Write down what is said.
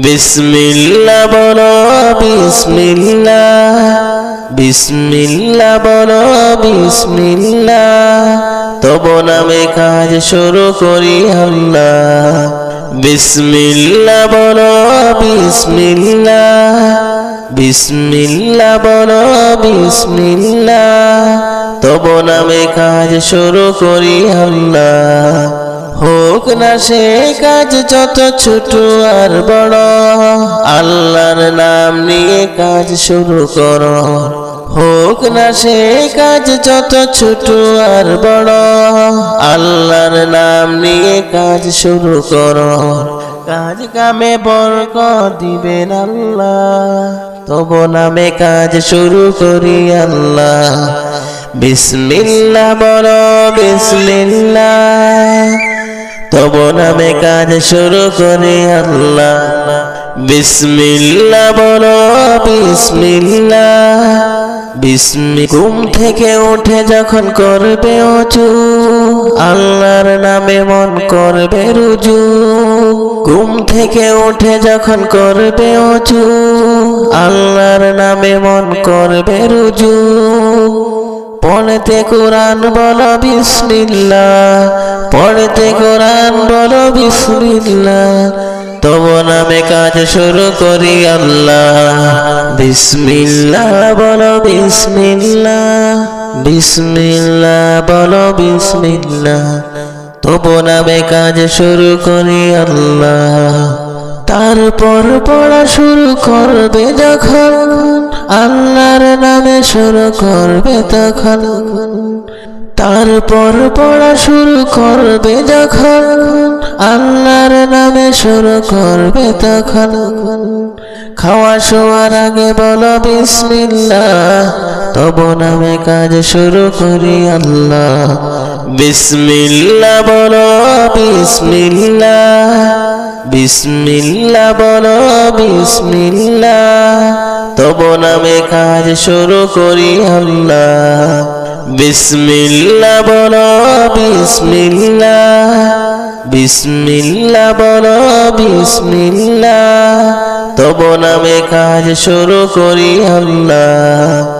বিসমিল্লাহ বলো বিসমিল্লাহ, বিসমিল্লাহ বলো বিসমিল্লাহ, তবু নামে কাজ শুরু করি আল্লাহ। বিসমিল্লাহ বলো বিসমিল্লাহ, বিসমিল্লাহ বলো বিসমিল্লাহ, তবু নামে কাজ শুরু করি আল্লাহ। হোক না সে কাজ যত ছোট আর বড়, আল্লাহর নাম নিয়ে কাজ শুরু করো। হোক না সে কাজ যত ছোট আর বড়, আল্লাহর নাম নিয়ে কাজ শুরু করো। কাজ কামে বরকত দিবেন আল্লাহ, তবু নামে কাজ শুরু করি আল্লাহ। বিসমিল্লাহ বলো বিসমিল্লাহ, তবু নামে কাজ শুরু করি আল্লাহ। বিসমিল্লাহ বলো বিসমিল্লাহ, ঘুম থেকে উঠে যখন করবে ওযু, আল্লাহর নামে মন করবে রুজু। ঘুম থেকে উঠে যখন করবে ওযু, আল্লাহর নামে মন করবে রুজু। পড়তে কোরআন বলো বিসমিল্লাহ, পড়তে কোরআন বলো বিসমিল্লাহ, তবু নামে কাজ শুরু করি আল্লাহ। বিসমিল্লাহ বলো বিসমিল্লাহ, বিসমিল্লাহ বলো বিসমিল্লাহ, তবু নামে কাজ শুরু করি আল্লাহ। তারপর পড়া শুরু করবে যখন, আল্লাহর নামে শুরু করবে তখন। তারপর পড়া শুরু করবে যখন, আল্লাহর নামে শুরু করবে তখন। খাওয়া শোয়ার আগে বলো বিসমিল্লাহ, তবু নামে কাজ শুরু করি আল্লাহ। বিসমিল্লাহ বলো বিসমিল্লাহ, বিসমিল্লাহ বলো বিসমিল্লাহ, তবু নামে কাজ শুরু করি আল্লাহ। বিসমিল্লাহ বলো বিসমিল্লাহ, বিসমিল্লাহ বলো বিসমিল্লাহ, তবু নামে কাজ শুরু করি আল্লাহ।